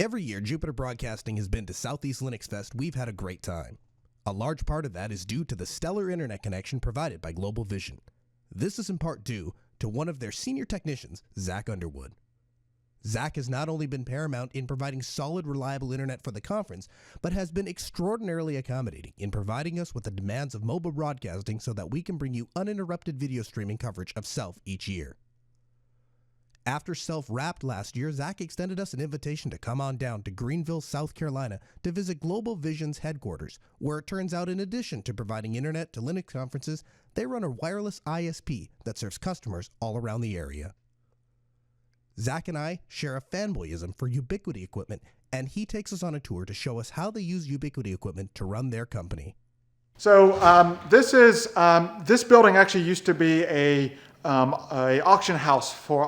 Every year Jupiter Broadcasting has been to Southeast Linux Fest, we've had a great time. A large part of that is due to the stellar internet connection provided by Global Vision. This is in part due to one of their senior technicians, Zach Underwood. Zach has not only been paramount in providing solid, reliable internet for the conference, but has been extraordinarily accommodating in providing us with the demands of mobile broadcasting so that we can bring you uninterrupted video streaming coverage of SELF each year. After SELF wrapped last year, Zach extended us an invitation to come on down to Greenville, South Carolina to visit Global Vision's headquarters, where it turns out in addition to providing internet to Linux conferences, they run a wireless ISP that serves customers all around the area. Zach and I share a fanboyism for Ubiquiti equipment, and he takes us on a tour to show us how they use Ubiquiti equipment to run their company. So this building actually used to be a auction house for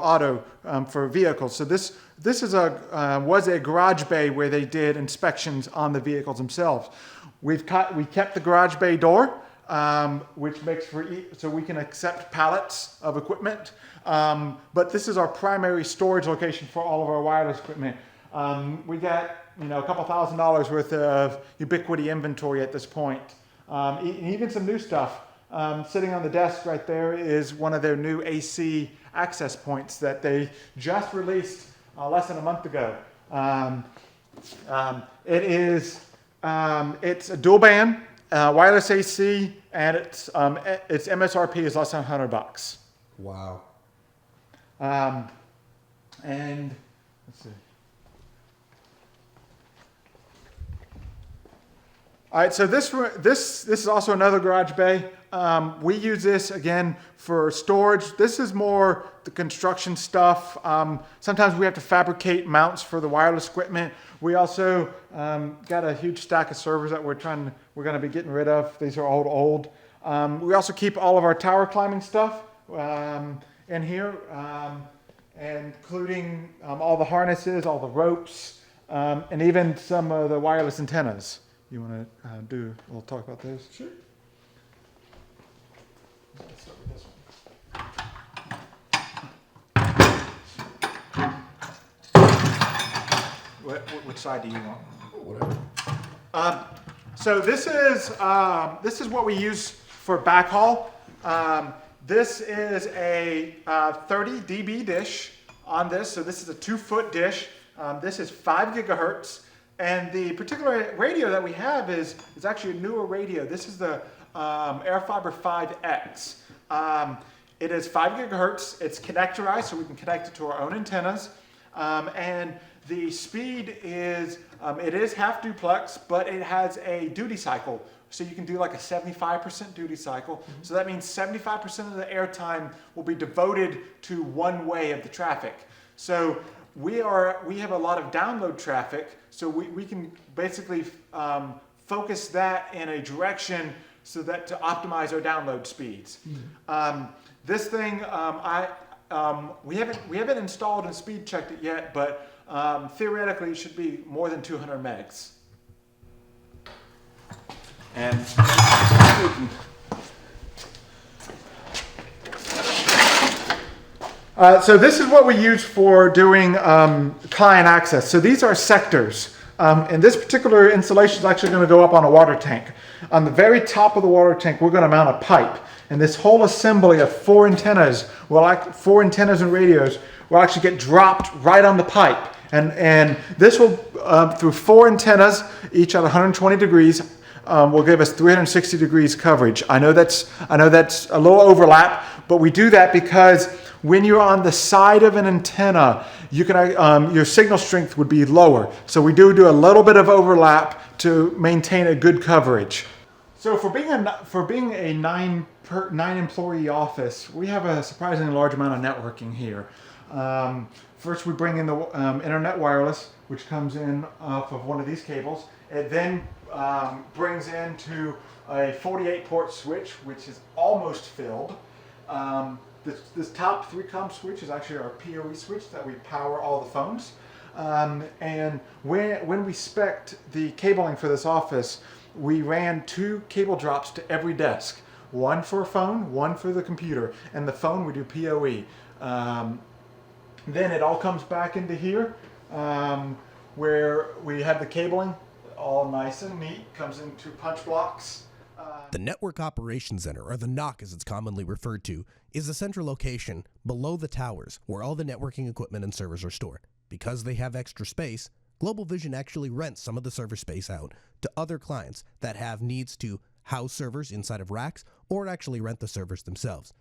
for vehicles. So this is was a garage bay where they did inspections on the vehicles themselves. We kept the garage bay door, which makes so we can accept pallets of equipment. But this is our primary storage location for all of our wireless equipment. We got a couple $1,000s worth of Ubiquiti inventory at this point. Even some new stuff. Sitting on the desk right there is one of their new AC access points that they just released less than a month ago. It's a dual band wireless AC, and its MSRP is less than $100. Wow. And let's see. All right, so this is also another garage bay. We use this again for storage. This is more the construction stuff. Sometimes we have to fabricate mounts for the wireless equipment. We also got a huge stack of servers that we're going to be getting rid of. These are old. We also keep all of our tower climbing stuff in here, including all the harnesses, all the ropes, and even some of the wireless antennas. You want to do a little talk about those? Sure. Let's start with this one. Which side do you want? Whatever. So this is what we use for backhaul. This is a 30 dB dish on this. So this is a 2-foot dish. This is 5 gigahertz. And the particular radio that we have is actually a newer radio. This is the AirFiber 5X. It is 5 gigahertz. It's connectorized, so we can connect it to our own antennas. And the speed is, it is half duplex, but it has a duty cycle. So you can do like a 75% duty cycle. Mm-hmm. So that means 75% of the airtime will be devoted to one way of the traffic. So we have a lot of download traffic, so we can basically focus that in a direction so that to optimize our download speeds. Mm-hmm. This thing, we haven't installed and speed checked it yet, but theoretically it should be more than 200 megs. And so this is what we use for doing client access. So these are sectors. And this particular installation is actually going to go up on a water tank. On the very top of the water tank, we're going to mount a pipe. And this whole assembly of 4 antennas, 4 antennas and radios, will actually get dropped right on the pipe. And this will, through 4 antennas, each at 120 degrees, will give us 360 degrees coverage. I know that's a little overlap, but we do that because when you're on the side of an antenna, you can your signal strength would be lower. So we do a little bit of overlap to maintain a good coverage. So for being a 9 employee office, we have a surprisingly large amount of networking here. First, we bring in the internet wireless, which comes in off of one of these cables. It then brings into a 48-port switch, which is almost filled. This top 3-com switch is actually our PoE switch that we power all the phones. And when we spec'd the cabling for this office, we ran 2 cable drops to every desk. One for a phone, one for the computer. And the phone we do PoE. Then it all comes back into here. where we have the cabling all nice and neat, comes in 2 punch blocks. The Network Operations Center, or the NOC as it's commonly referred to, is a central location below the towers where all the networking equipment and servers are stored. Because they have extra space, Global Vision actually rents some of the server space out to other clients that have needs to house servers inside of racks or actually rent the servers themselves.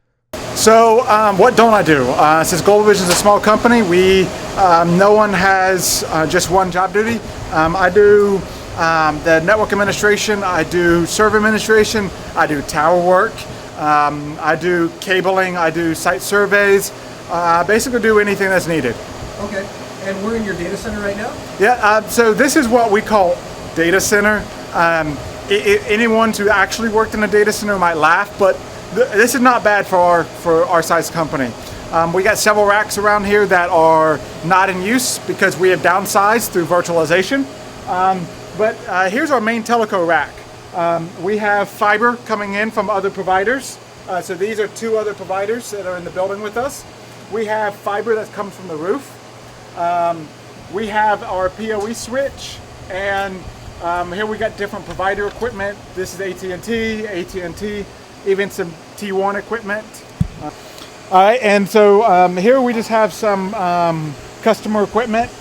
So what don't I do? Since Global Vision is a small company, no one has just one job duty. I do the network administration, I do server administration, I do tower work, I do cabling, I do site surveys, basically do anything that's needed. Okay, and we're in your data center right now? Yeah, so this is what we call data center. Anyone who actually worked in a data center might laugh, but this is not bad for our size company. We got several racks around here that are not in use because we have downsized through virtualization. But here's our main teleco rack. We have fiber coming in from other providers. So these are 2 other providers that are in the building with us. We have fiber that comes from the roof. We have our PoE switch, and here we got different provider equipment. This is AT&T, even some T1 equipment. All right, and so here we just have some customer equipment.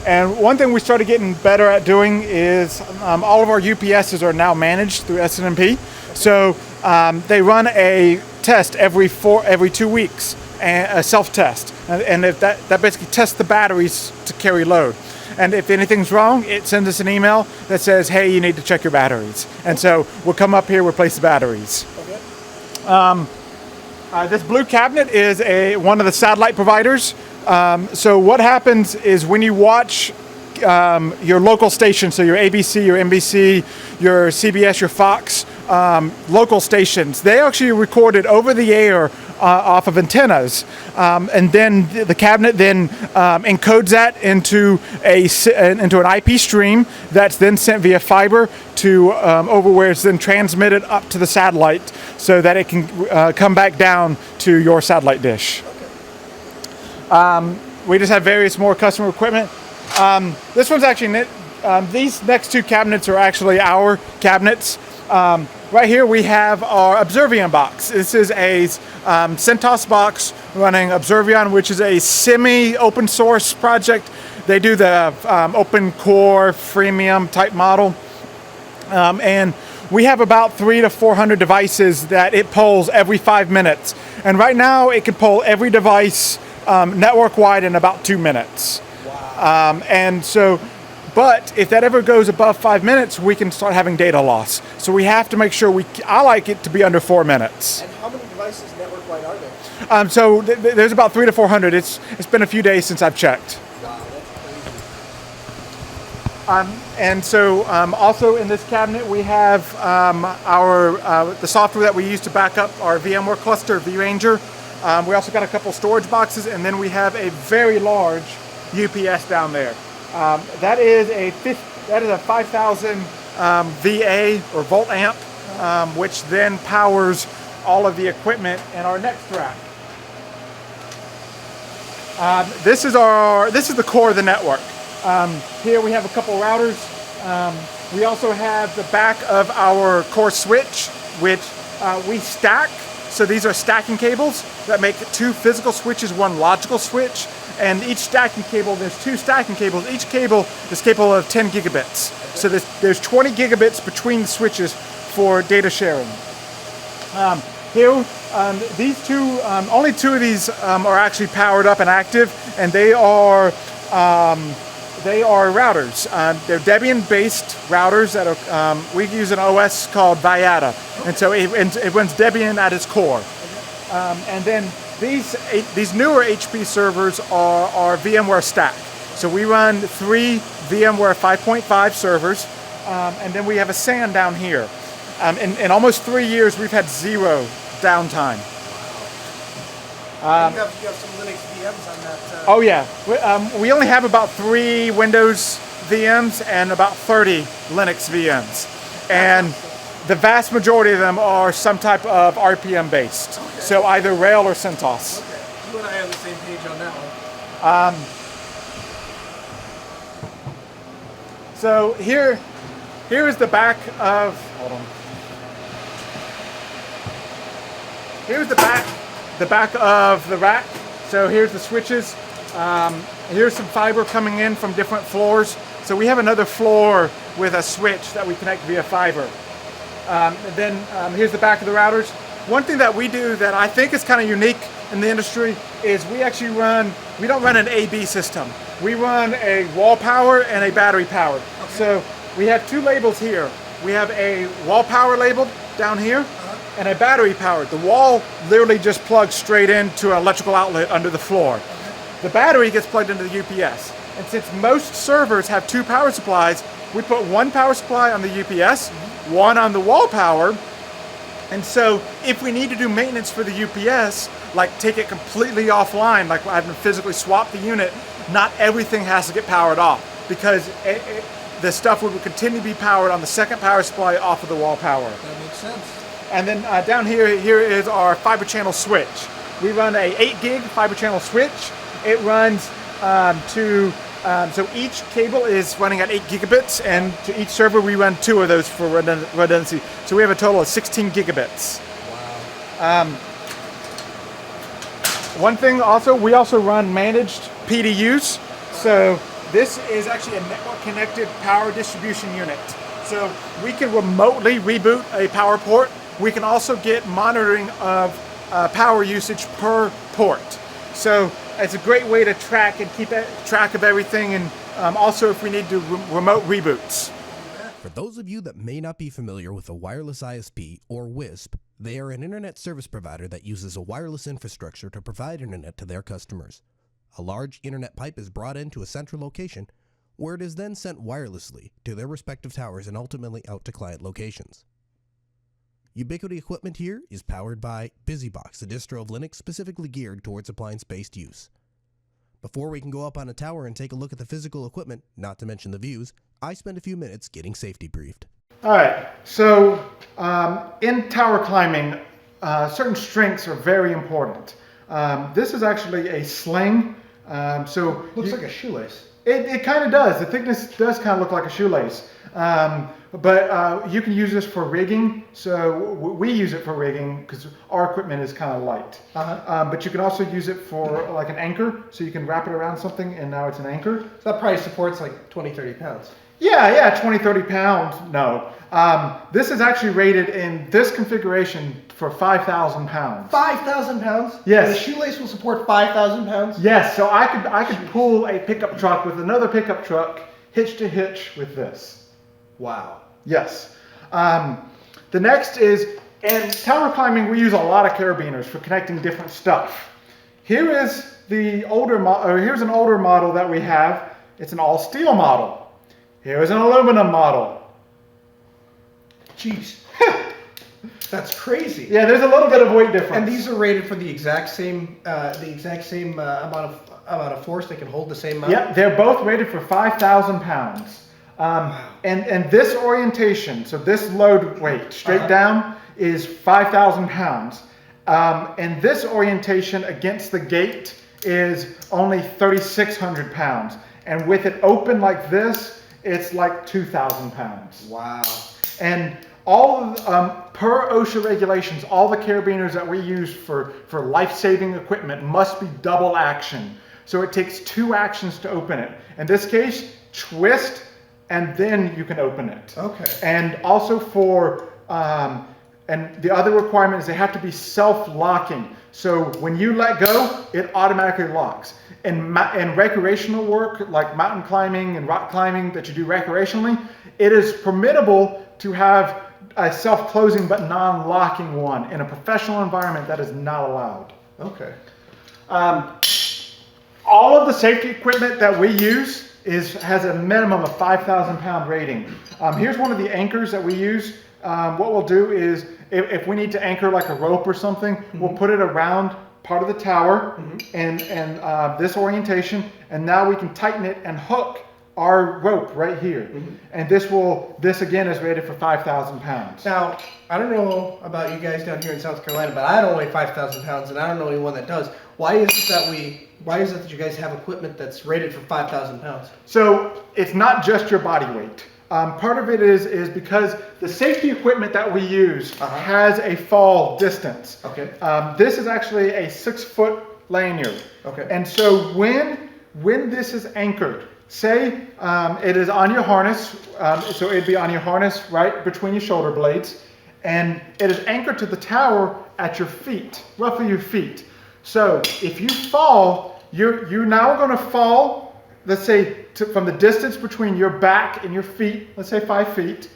And one thing we started getting better at doing is all of our UPSs are now managed through SNMP. So they run a test every 2 weeks, a self-test. And if that basically tests the batteries to carry load. And if anything's wrong, it sends us an email that says, hey, you need to check your batteries. And so we'll come up here, replace the batteries. Okay. This blue cabinet is one of the satellite providers. So what happens is when you watch your local station, so your ABC, your NBC, your CBS, your Fox, local stations, they actually recorded over the air off of antennas, and then the cabinet then encodes that into an IP stream that's then sent via fiber to over where it's then transmitted up to the satellite so that it can come back down to your satellite dish. We just have various more customer equipment. This one's actually, these next 2 cabinets are actually our cabinets. Right here we have our Observion box. This is a CentOS box running Observion, which is a semi-open source project. They do the open core freemium type model. And we have about 300 to 400 devices that it polls every 5 minutes. And right now it can poll every device network-wide in about 2 minutes. Wow. But if that ever goes above 5 minutes, we can start having data loss. So we have to make sure I like it to be under 4 minutes. And how many devices network-wide are there? So there's about 300 to 400. It's been a few days since I've checked. Wow, that's crazy. And so also in this cabinet we have the software that we use to back up our VMware cluster, vRanger. We also got a couple storage boxes, and then we have a very large UPS down there. That is a 5,000 VA or volt amp, which then powers all of the equipment in our next rack. This is the core of the network. Here we have a couple routers. We also have the back of our core switch, which we stack. So these are stacking cables that make 2 physical switches, 1 logical switch. And each stacking cable, there's 2 stacking cables. Each cable is capable of 10 gigabits. So there's 20 gigabits between the switches for data sharing. Here, these 2, only 2 of these are actually powered up and active, and they are routers. They're Debian-based routers that are, we use an OS called Viata, and so it runs Debian at its core. And then these newer HP servers are VMware stack. So we run 3 VMware 5.5 servers, and then we have a SAN down here. In almost 3 years, we've had 0 downtime. You have some Linux VMs on that. Oh yeah, we only have about 3 Windows VMs and about 30 Linux VMs, and the vast majority of them are some type of RPM based. Okay. So either Rail or CentOS. Okay, you and I are on the same page on that one. So here is the back of, hold on. Here's the back of the rack. So here's the switches. Here's some fiber coming in from different floors. So we have another floor with a switch that we connect via fiber. Here's the back of the routers. One thing that we do that I think is kind of unique in the industry is we don't run an A/B system. We run a wall power and a battery power. Okay. So we have two labels here. We have a wall power labeled down here and a battery power. The wall literally just plugs straight into an electrical outlet under the floor. Okay. The battery gets plugged into the UPS. And since most servers have two power supplies, we put one power supply on the UPS, one on the wall power. And so if we need to do maintenance for the UPS, like take it completely offline, like I have to physically swap the unit, not everything has to get powered off, because the stuff will continue to be powered on the second power supply off of the wall power. That makes sense. And then down here is our fiber channel switch. We run a 8 gig fiber channel switch. It runs so each cable is running at 8 gigabits, and to each server we run 2 of those for redundancy. So we have a total of 16 gigabits. Wow. One thing also, we also run managed PDUs. So this is actually a network connected power distribution unit. So we can remotely reboot a power port. We can also get monitoring of power usage per port. So it's a great way to track and keep track of everything, and also if we need to remote reboots. For those of you that may not be familiar with a wireless ISP or WISP, they are an internet service provider that uses a wireless infrastructure to provide internet to their customers. A large internet pipe is brought into a central location where it is then sent wirelessly to their respective towers and ultimately out to client locations. Ubiquity equipment here is powered by BusyBox, a distro of Linux specifically geared towards appliance-based use. Before we can go up on a tower and take a look at the physical equipment, not to mention the views, I spend a few minutes getting safety briefed. All right, so in tower climbing, certain strengths are very important. This is actually a sling. Looks like a shoelace. It kind of does. The thickness does kind of look like a shoelace. But you can use this for rigging. So we use it for rigging because our equipment is kind of light. But you can also use it for like an anchor. So you can wrap it around something and now it's an anchor. So that probably supports like 20, 30 pounds. Yeah, 20, 30 pounds. No. This is actually rated in this configuration for 5,000 pounds. 5,000 pounds? Yes. And the shoelace will support 5,000 pounds? Yes, so I could pull a pickup truck with another pickup truck, hitch to hitch with this. Wow. Yes. The next is, in tower climbing, we use a lot of carabiners for connecting different stuff. Here is here's an older model that we have. It's an all steel model. Here's an aluminum model. Jeez. That's crazy. Yeah, there's a little bit of weight difference. And these are rated for the exact same amount of force. They can hold the same amount. Yeah, they're both rated for 5,000 pounds. And this orientation, so this load weight straight down is 5,000 pounds. And this orientation against the gate is only 3,600 pounds. And with it open like this, it's like 2,000 pounds. Wow. And all of, per OSHA regulations, all the carabiners that we use for life-saving equipment must be double action. So it takes 2 actions to open it. In this case, twist, and then you can open it. Okay. And also for, and the other requirement is they have to be self-locking. So when you let go, it automatically locks. In recreational work, like mountain climbing and rock climbing that you do recreationally, it is permittable to have a self-closing but non-locking one. In a professional environment, that is not allowed. Okay. All of the safety equipment that we use has a minimum of 5,000 pound rating. Here's one of the anchors that we use. What we'll do is, if we need to anchor like a rope or something, we'll put it around part of the tower and this orientation, and now we can tighten it and hook our rope right here. And this again is rated for 5,000 pounds. Now, I don't know about you guys down here in South Carolina, but I don't weigh 5,000 pounds, and I don't know anyone that does. Why is it that you guys have equipment that's rated for 5,000 pounds? So it's not just your body weight. Part of it is because the safety equipment that we use has a fall distance. Okay. This is actually a 6-foot lanyard. Okay. And so when this is anchored, say it is on your harness, so it'd be on your harness right between your shoulder blades, and it is anchored to the tower at your feet, roughly your feet. So if you fall, you're now going to fall, let's say from the distance between your back and your feet, let's say 5 feet.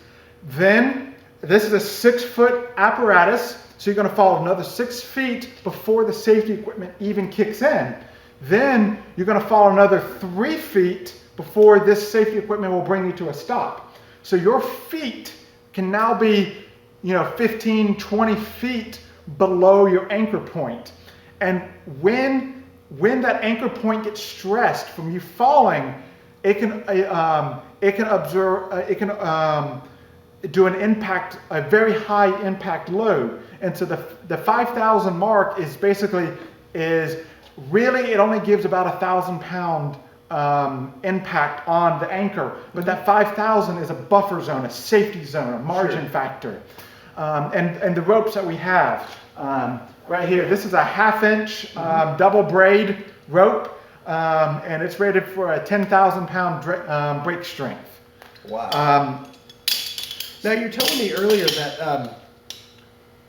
Then this is a 6-foot apparatus, so you're going to fall another 6 feet before the safety equipment even kicks in. Then you're going to fall another 3 feet before this safety equipment will bring you to a stop. So your feet can now be, 15, 20 feet below your anchor point. And when that anchor point gets stressed from you falling, it can do an impact, a very high impact load. And so the 5,000 mark is really, it only gives about 1,000 pound impact on the anchor, but that 5,000 is a buffer zone, a safety zone, a margin factor. And the ropes that we have right here, this is a 1/2 inch double braid rope, and it's rated for a 10,000 pound brake strength. Wow. Now you're telling me earlier that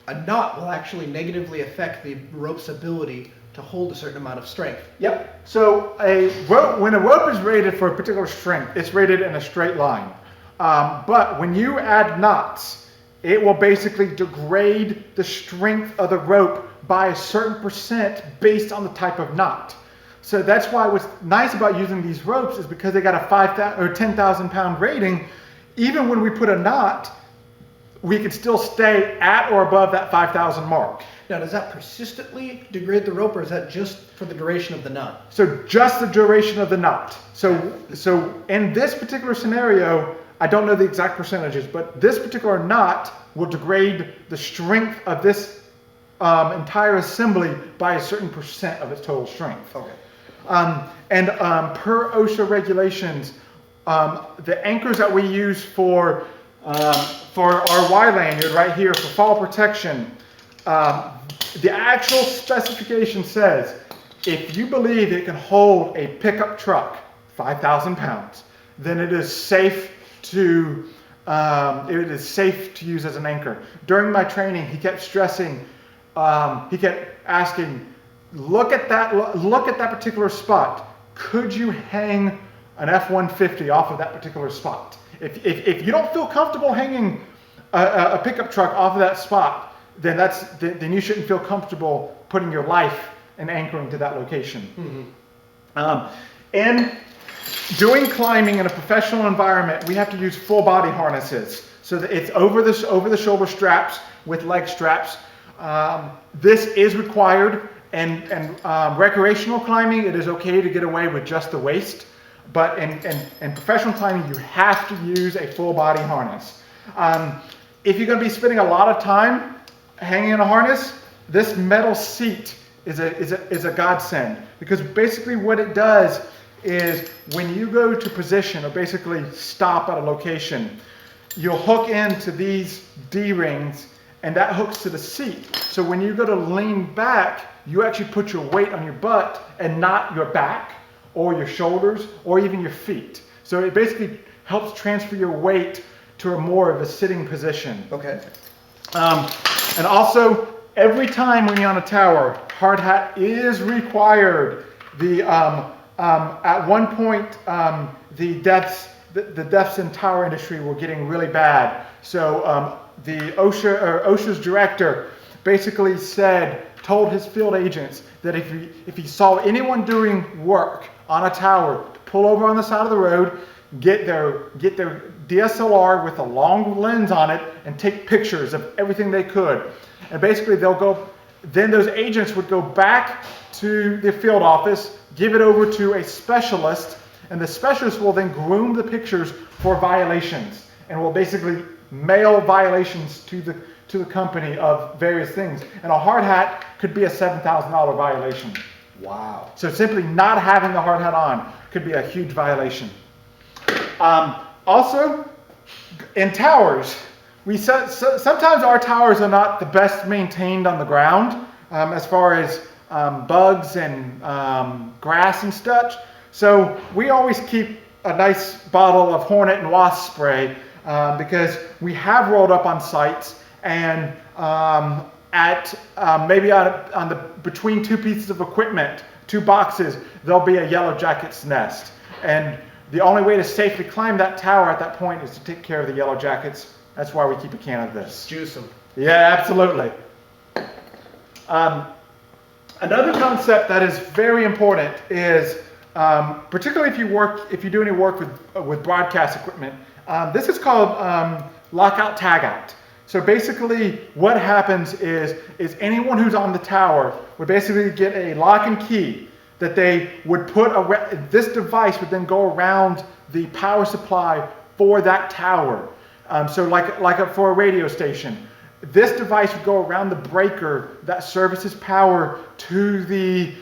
a knot will actually negatively affect the rope's ability to hold a certain amount of strength. Yep. So when a rope is rated for a particular strength, it's rated in a straight line. But when you add knots, it will basically degrade the strength of the rope by a certain percent based on the type of knot. So that's why what's nice about using these ropes is because they got a 5,000 or 10,000 pound rating. Even when we put a knot, we can still stay at or above that 5,000 mark. Now, does that persistently degrade the rope, or is that just for the duration of the knot? So just the duration of the knot. So in this particular scenario, I don't know the exact percentages, but this particular knot will degrade the strength of this entire assembly by a certain percent of its total strength. Okay. Per OSHA regulations, the anchors that we use for our Y lanyard right here for fall protection, the actual specification says if you believe it can hold a pickup truck 5,000 pounds, then it is safe to use as an anchor. During my training, he kept stressing, he kept asking, look at that particular spot. Could you hang an F-150 off of that particular spot? If you don't feel comfortable hanging a pickup truck off of that spot, then you shouldn't feel comfortable putting your life and anchoring to that location. Mm-hmm. And doing climbing in a professional environment, we have to use full body harnesses. So that it's over the shoulder straps with leg straps. This is required, and recreational climbing, it is okay to get away with just the waist. But in professional climbing, you have to use a full body harness. If you're going to be spending a lot of time hanging in a harness, this metal seat is a godsend, because basically what it does is when you go to position or basically stop at a location, you'll hook into these D-rings and that hooks to the seat. So when you go to lean back, you actually put your weight on your butt and not your back or your shoulders or even your feet. So it basically helps transfer your weight to a more of a sitting position. Okay. And also, every time when you're on a tower, hard hat is required. At one point, the deaths in tower industry were getting really bad. So the OSHA's director basically told his field agents that if he saw anyone doing work on a tower, to pull over on the side of the road, get their DSLR with a long lens on it and take pictures of everything they could. And basically then those agents would go back to the field office, give it over to a specialist, and the specialist will then groom the pictures for violations and will basically mail violations to the company of various things. And a hard hat could be a $7,000 violation. Wow. So simply not having the hard hat on could be a huge violation. Also, in towers, sometimes our towers are not the best maintained on the ground as far as bugs and grass and such. So we always keep a nice bottle of hornet and wasp spray because we have rolled up on sites and maybe on the between two pieces of equipment, two boxes, there'll be a yellow jacket's nest. And the only way to safely climb that tower at that point is to take care of the yellow jackets. That's why we keep a can of this. Juice them. Yeah, absolutely. Another concept that is very important is, particularly if you do any work with broadcast equipment, this is called lockout tagout. So basically, what happens is anyone who's on the tower would basically get a lock and key that they would put this device would then go around the power supply for that tower. So for a radio station, this device would go around the breaker that services power to the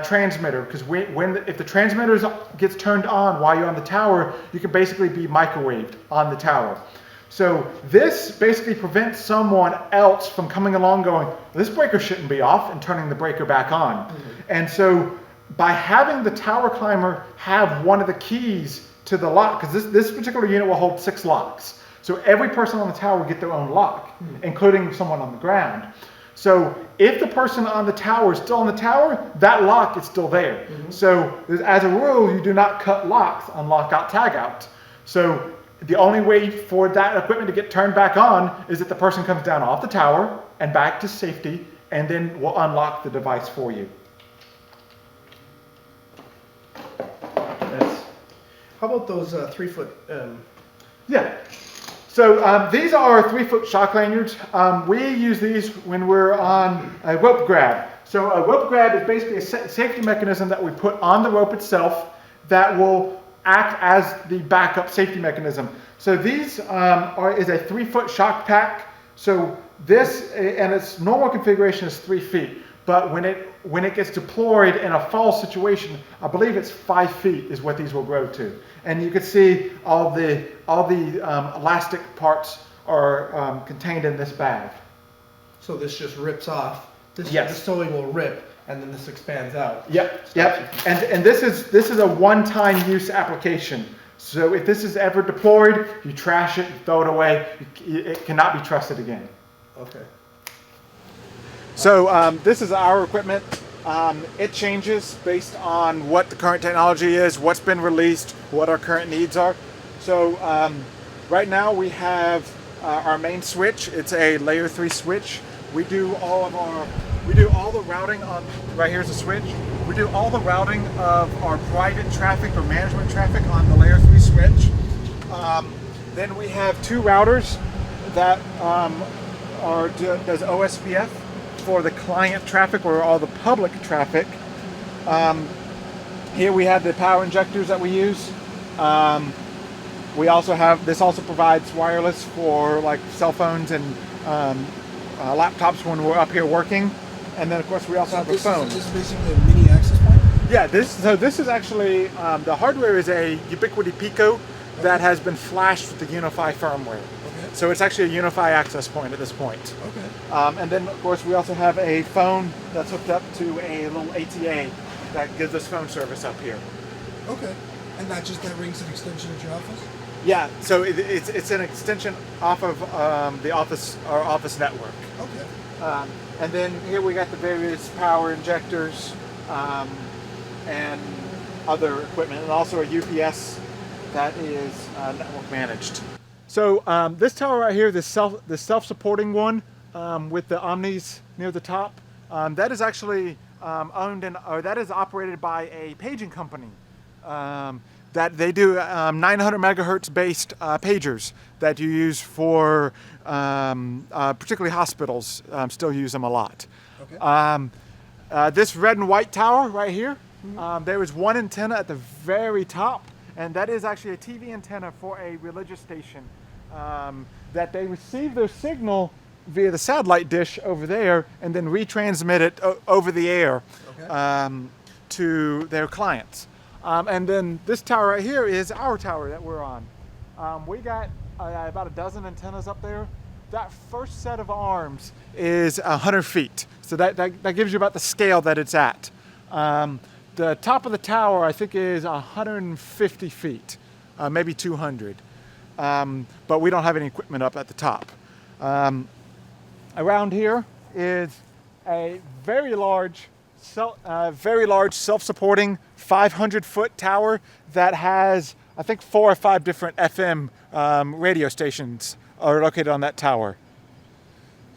transmitter, because if the transmitter gets turned on while you're on the tower, you can basically be microwaved on the tower. So this basically prevents someone else from coming along going, this breaker shouldn't be off, and turning the breaker back on. Mm-hmm. And so by having the tower climber have one of the keys to the lock, because this particular unit will hold 6 locks. So every person on the tower will get their own lock, including someone on the ground. So if the person on the tower is still on the tower, that lock is still there. Mm-hmm. So as a rule, you do not cut locks on lockout tagout. So the only way for that equipment to get turned back on is that the person comes down off the tower and back to safety, and then we'll unlock the device for you. How about those 3-foot? Yeah. So these are 3-foot shock lanyards. We use these when we're on a rope grab. So a rope grab is basically a safety mechanism that we put on the rope itself that will act as the backup safety mechanism. So these is a 3-foot shock pack. So this, and its normal configuration is 3 feet. But when it gets deployed in a fall situation, I believe it's 5 feet is what these will grow to. And you can see all the elastic parts are contained in this bag. So this just rips off. Yes. This totally will rip, and then this expands out. Yep. And this is a one-time use application. So if this is ever deployed, you trash it, you throw it away. It cannot be trusted again. Okay. So this is our equipment. It changes based on what the current technology is, what's been released, what our current needs are. So right now we have our main switch. It's a layer 3 switch. We do all the routing on, right here's the switch. We do all the routing of our private traffic or management traffic on the layer 3 switch. Then we have 2 routers that does OSPF for the client traffic or all the public traffic. Here we have the power injectors that we use. We also have, this also provides wireless for like cell phones and laptops when we're up here working. And then of course we also have a phone. This is basically a mini access point? Yeah, this is actually, the hardware is a Ubiquiti Pico that has been flashed with the Unify firmware. So it's actually a Unify access point at this point. Okay. And then, of course, we also have a phone that's hooked up to a little ATA that gives us phone service up here. Okay. And that rings an extension at your office? Yeah. So it's an extension off of our office network. Okay. And then here we got the various power injectors and other equipment, and also a UPS that is network managed. So this tower right here, this self-supporting one with the Omnis near the top, that is actually that is operated by a paging company. That they do 900 megahertz based pagers that you use for particularly hospitals. Still use them a lot. Okay. This red and white tower right here, there is one antenna at the very top. And that is actually a TV antenna for a religious station that they receive their signal via the satellite dish over there and then retransmit it over the air to their clients. And then this tower right here is our tower that we're on. We got about a dozen antennas up there. That first set of arms is 100 feet. So that gives you about the scale that it's at. The top of the tower, I think, is 150 feet, maybe 200. But we don't have any equipment up at the top. Around here is a very large self-supporting 500-foot tower that has, I think, 4 or 5 different FM radio stations are located on that tower.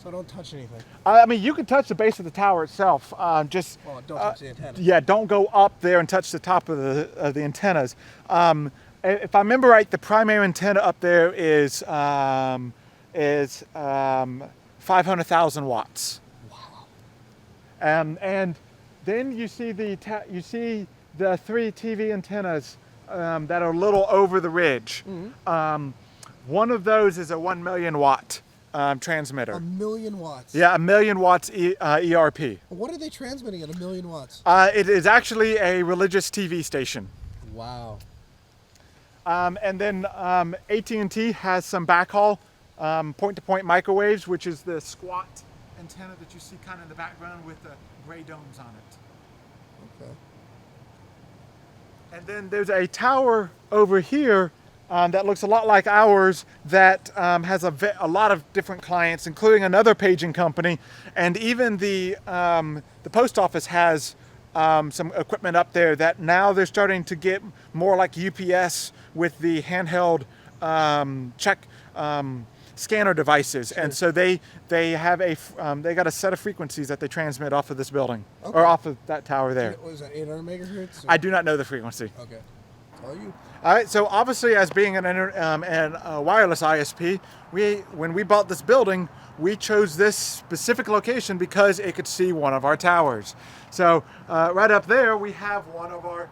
So don't touch anything. I mean, you can touch the base of the tower itself. Well, don't touch the antenna. Yeah, don't go up there and touch the top of the antennas. If I remember right, the primary antenna up there is 500,000 watts. Wow. And then you see the 3 TV antennas that are a little over the ridge. Mm-hmm. One of those is a 1 million watt transmitter. 1 million watts. Yeah, 1 million watts ERP. What are they transmitting at 1 million watts? It is actually a religious TV station. Wow. And then AT&T has some backhaul point-to-point microwaves, which is the squat antenna that you see kind of in the background with the gray domes on it. Okay. And then there's a tower over here that looks a lot like ours that has a lot of different clients, including another paging company, and even the post office has some equipment up there that now they're starting to get more like UPS with the handheld check scanner devices, and so they have they got a set of frequencies that they transmit off of this building or off of that tower there. What is that, 800 megahertz? I do not know the frequency. Okay. Tell you. All right, so obviously, as being a wireless ISP, when we bought this building, we chose this specific location because it could see one of our towers. So right up there, we have one of our,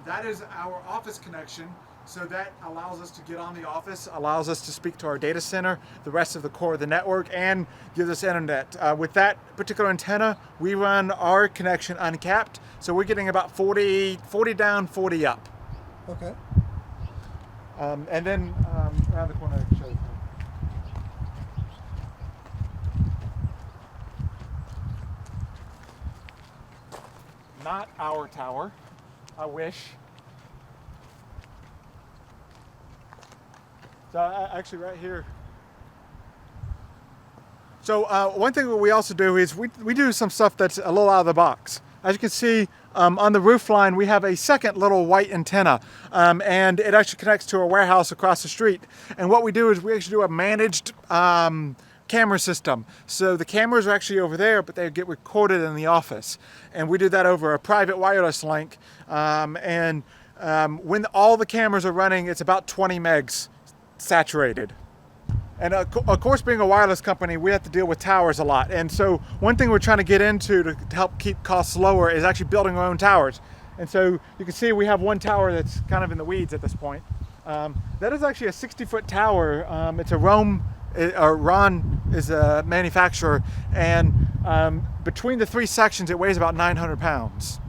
that is our office connection. So that allows us to get on the office, allows us to speak to our data center, the rest of the core of the network, and gives us internet. With that particular antenna, we run our connection uncapped. So we're getting about 40 down, 40 up. Okay. And then around the corner, I can show you. Not our tower, I wish. So actually right here. So one thing that we also do is we do some stuff that's a little out of the box. As you can see, on the roof line, we have a second little white antenna, and it actually connects to a warehouse across the street. And what we do is we actually do a managed camera system. So the cameras are actually over there, but they get recorded in the office. And we do that over a private wireless link. When all the cameras are running, it's about 20 megs saturated. And of course, being a wireless company, we have to deal with towers a lot. And so one thing we're trying to get into to help keep costs lower is actually building our own towers. And so you can see we have one tower that's kind of in the weeds at this point. That is actually a 60-foot tower. It's a Ron is a manufacturer. And between the 3 sections, it weighs about 900 pounds.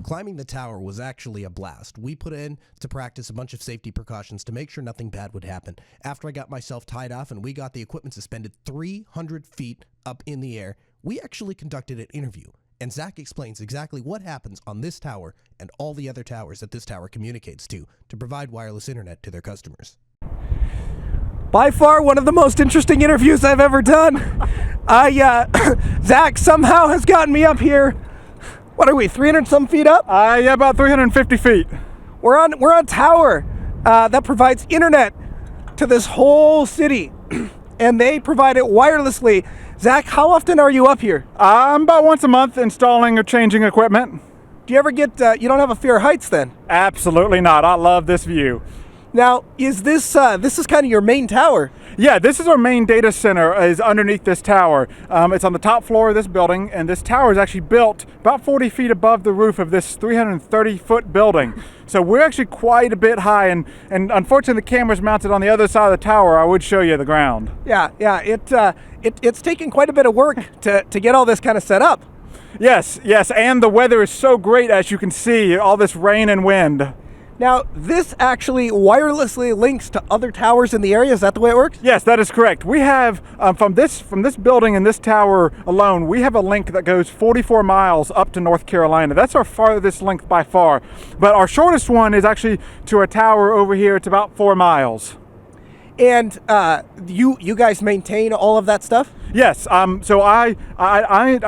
Climbing the tower was actually a blast. We put in to practice a bunch of safety precautions to make sure nothing bad would happen. After I got myself tied off and we got the equipment suspended 300 feet up in the air, we actually conducted an interview. And Zach explains exactly what happens on this tower and all the other towers that this tower communicates to provide wireless internet to their customers. By far one of the most interesting interviews I've ever done. Zach somehow has gotten me up here. What are we, 300 some feet up? Yeah, about 350 feet. We're on a tower that provides internet to this whole city, and they provide it wirelessly. Zach, how often are you up here? I'm about once a month installing or changing equipment. Do you ever get, you don't have a fear of heights then? Absolutely not. I love this view. Now, is this is kind of your main tower? Yeah, this is our main data center, is underneath this tower. It's on the top floor of this building, and this tower is actually built about 40 feet above the roof of this 330-foot building. So we're actually quite a bit high, and unfortunately the camera's mounted on the other side of the tower. I would show you the ground. Yeah, it's taken quite a bit of work to get all this kind of set up. Yes, yes, and the weather is so great, as you can see, all this rain and wind. Now, this actually wirelessly links to other towers in the area. Is that the way it works? Yes, that is correct. We have, from this building and this tower alone, we have a link that goes 44 miles up to North Carolina. That's our farthest link by far. But our shortest one is actually to a tower over here. It's about 4 miles. And you guys maintain all of that stuff? Yes, so I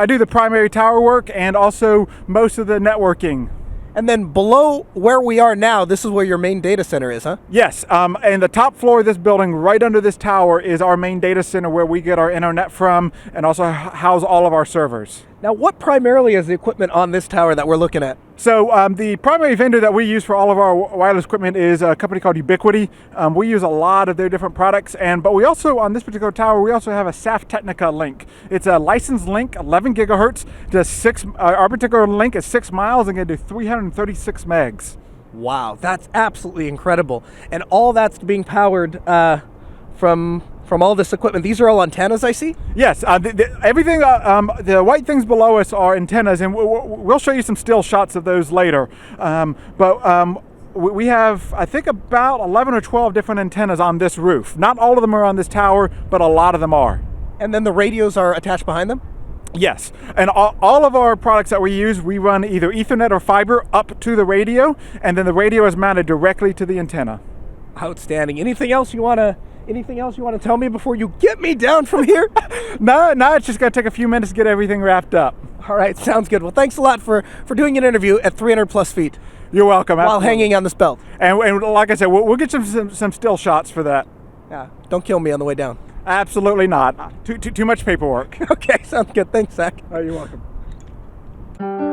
do the primary tower work and also most of the networking. And then below where we are now, this is where your main data center is, huh? Yes, and the top floor of this building, right under this tower, is our main data center where we get our internet from and also house all of our servers. Now, what primarily is the equipment on this tower that we're looking at? So the primary vendor that we use for all of our wireless equipment is a company called Ubiquiti. We use a lot of their different products, but we also, on this particular tower, we also have a SAF Technica link. It's a licensed link, 11 gigahertz, our particular link is 6 miles and can do 336 megs. Wow, that's absolutely incredible. And all that's being powered from all this equipment. These are all antennas, I see? Yes, everything, the white things below us are antennas, and we'll show you some still shots of those later. We have, I think, about 11 or 12 different antennas on this roof. Not all of them are on this tower, but a lot of them are. And then the radios are attached behind them? Yes, and all of our products that we use, we run either Ethernet or fiber up to the radio, and then the radio is mounted directly to the antenna. Outstanding. Anything else you want to tell me before you get me down from here? No, it's just going to take a few minutes to get everything wrapped up. All right, sounds good. Well, thanks a lot for doing an interview at 300 plus feet. You're welcome. While absolutely. hanging on this belt. And like I said, we'll get some still shots for that. Yeah, don't kill me on the way down. Absolutely not. Too much paperwork. Okay, sounds good. Thanks, Zach. Oh, you're welcome.